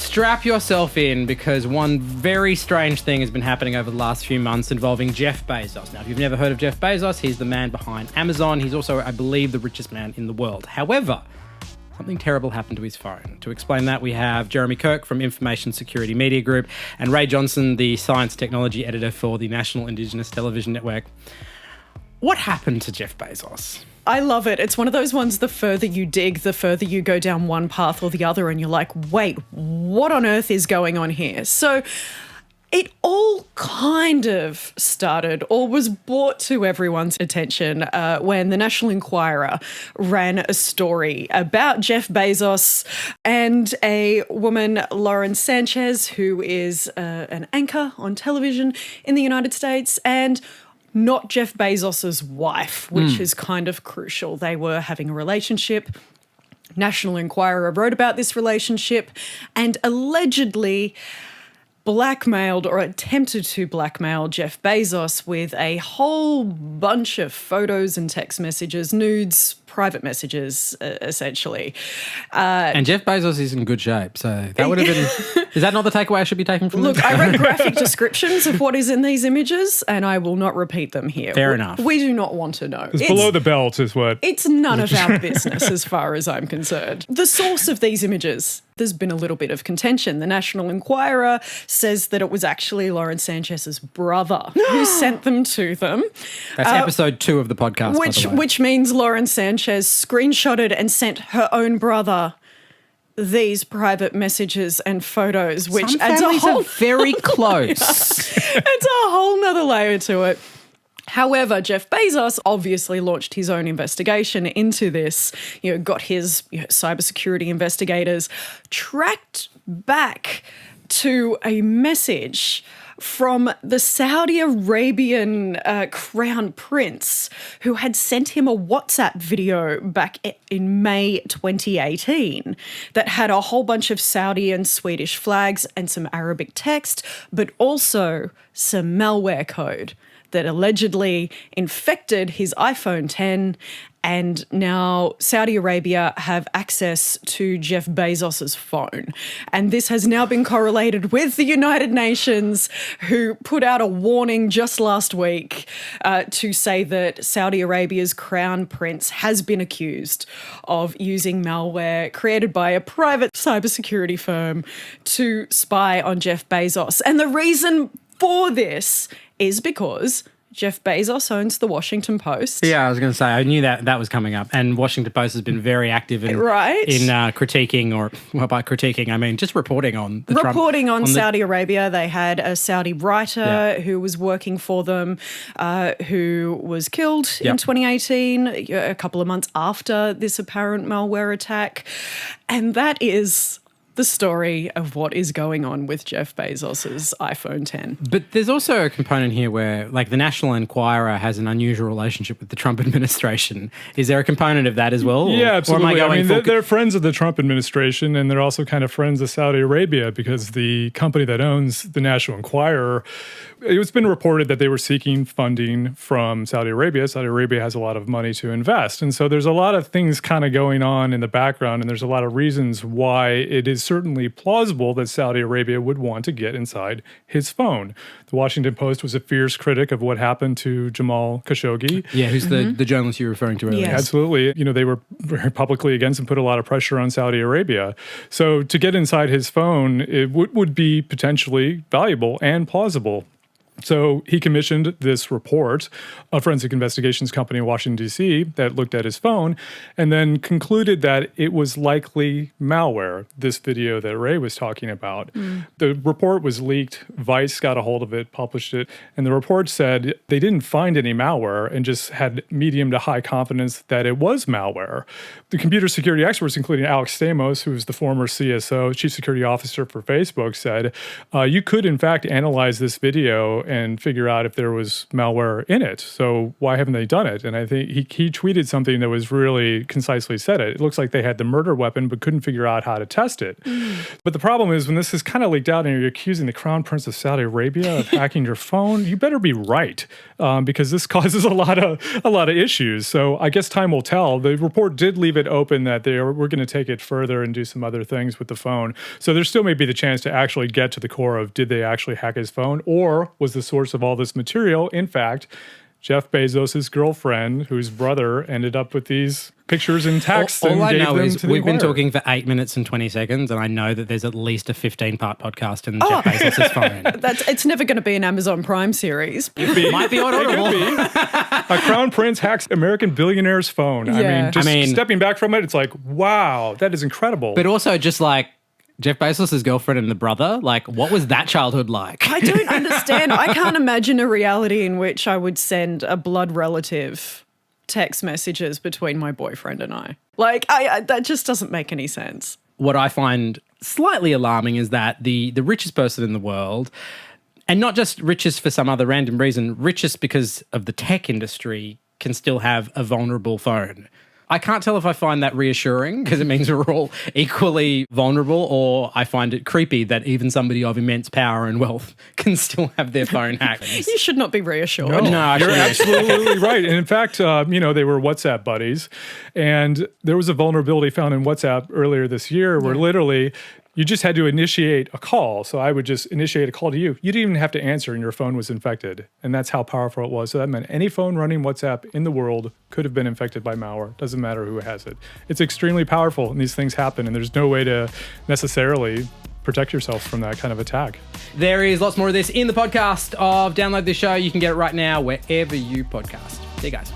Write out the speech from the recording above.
strap yourself in because one very strange thing has been happening over the last few months involving Jeff Bezos. Now, if you've never heard of Jeff Bezos, he's the man behind Amazon. He's also, I believe, the richest man in the world. However, something terrible happened to his phone. To explain that, we have Jeremy Kirk from Information Security Media Group and Ray Johnston, the science technology editor for the National Indigenous Television Network. What happened to Jeff Bezos? I love it. It's one of those ones, the further you dig, the further you go down one path or the other, and you're like, wait, what on earth is going on here? So it all kind of started or was brought to everyone's attention when the National Enquirer ran a story about Jeff Bezos and a woman, Lauren Sanchez, who is an anchor on television in the United States, and not Jeff Bezos' wife, which is kind of crucial. They were having a relationship. National Enquirer wrote about this relationship and allegedly blackmailed or attempted to blackmail Jeff Bezos with a whole bunch of photos and text messages, nudes, private messages, essentially. And Jeff Bezos is in good shape, so that would have been... Is that not the takeaway I should be taking from Look, this? I read graphic descriptions of what is in these images, and I will not repeat them here. Fair enough. We do not want to know. It's below the belt is what... It's none of our business as far as I'm concerned. The source of these images, there's been a little bit of contention. The National Enquirer says that it was actually Lauren Sanchez's brother who sent them to them. That's episode 2 of the podcast, by the way. Which means Lauren Sanchez screenshotted and sent her own brother these private messages and photos, which Some adds a families whole... are very close. It's a whole nother layer to it. However, Jeff Bezos obviously launched his own investigation into this, got his cybersecurity investigators tracked back to a message from the Saudi Arabian crown prince who had sent him a WhatsApp video back in May 2018 that had a whole bunch of Saudi and Swedish flags and some Arabic text, but also some malware code that allegedly infected his iPhone 10, and now Saudi Arabia have access to Jeff Bezos' phone. And this has now been correlated with the United Nations, who put out a warning just last week to say that Saudi Arabia's crown prince has been accused of using malware created by a private cybersecurity firm to spy on Jeff Bezos. And the reason for this is because Jeff Bezos owns the Washington Post. Yeah, I was going to say, I knew that was coming up. And Washington Post has been very active in critiquing, or well, by critiquing, I mean just reporting on the reporting on Saudi Arabia. They had a Saudi writer who was working for them who was killed in 2018, a couple of months after this apparent malware attack. And that is the story of what is going on with Jeff Bezos' iPhone 10. But there's also a component here where, like, the National Enquirer has an unusual relationship with the Trump administration. Is there a component of that as well? Yeah, absolutely. Or am I they're friends of the Trump administration, and they're also kind of friends of Saudi Arabia, because the company that owns the National Enquirer, it's been reported that they were seeking funding from Saudi Arabia. Saudi Arabia has a lot of money to invest. And so there's a lot of things kind of going on in the background, and there's a lot of reasons why it is certainly plausible that Saudi Arabia would want to get inside his phone. The Washington Post was a fierce critic of what happened to Jamal Khashoggi. Yeah, who's the journalist you were referring to earlier. Yes. Absolutely. They were very publicly against and put a lot of pressure on Saudi Arabia. So to get inside his phone, it would be potentially valuable and plausible. So he commissioned this report, a forensic investigations company in Washington, D.C., that looked at his phone and then concluded that it was likely malware, this video that Ray was talking about. The report was leaked. Vice got a hold of it, published it, and the report said they didn't find any malware and just had medium to high confidence that it was malware. The computer security experts, including Alex Stamos, who was the former CSO, Chief Security Officer for Facebook, said, you could, in fact, analyze this video and figure out if there was malware in it. So why haven't they done it? And I think he tweeted something that was really concisely said it. It looks like they had the murder weapon but couldn't figure out how to test it. But the problem is when this is kind of leaked out and you're accusing the Crown Prince of Saudi Arabia of hacking your phone, you better be right, because this causes a lot of issues. So I guess time will tell. The report did leave it open that we're going to take it further and do some other things with the phone. So there still may be the chance to actually get to the core of, did they actually hack his phone, or was the source of all this material, in fact, Jeff Bezos' girlfriend, whose brother ended up with these pictures and texts. All I gave know them is to the we've been Inquirer. talking for 8 minutes and 20 seconds, and I know that there's at least a 15-part podcast in Jeff Bezos' phone. It's never going to be an Amazon Prime series. Might be on Audible. A Crown Prince hacks American billionaire's phone. Yeah. I mean, stepping back from it, it's like, wow, that is incredible. But also just like Jeff Bezos' girlfriend and the brother, like what was that childhood like? I don't understand. I can't imagine a reality in which I would send a blood relative text messages between my boyfriend and I. Like, that just doesn't make any sense. What I find slightly alarming is that the richest person in the world, and not just richest for some other random reason, richest because of the tech industry, can still have a vulnerable phone. I can't tell if I find that reassuring because it means we're all equally vulnerable, or I find it creepy that even somebody of immense power and wealth can still have their phone hacked. You should not be reassured. No, You're absolutely right. And in fact, they were WhatsApp buddies. And there was a vulnerability found in WhatsApp earlier this year where literally you just had to initiate a call. So I would just initiate a call to you. You didn't even have to answer and your phone was infected. And that's how powerful it was. So that meant any phone running WhatsApp in the world could have been infected by malware. Doesn't matter who has it. It's extremely powerful and these things happen. And there's no way to necessarily protect yourself from that kind of attack. There is lots more of this in the podcast of Download This Show. You can get it right now wherever you podcast. See you guys.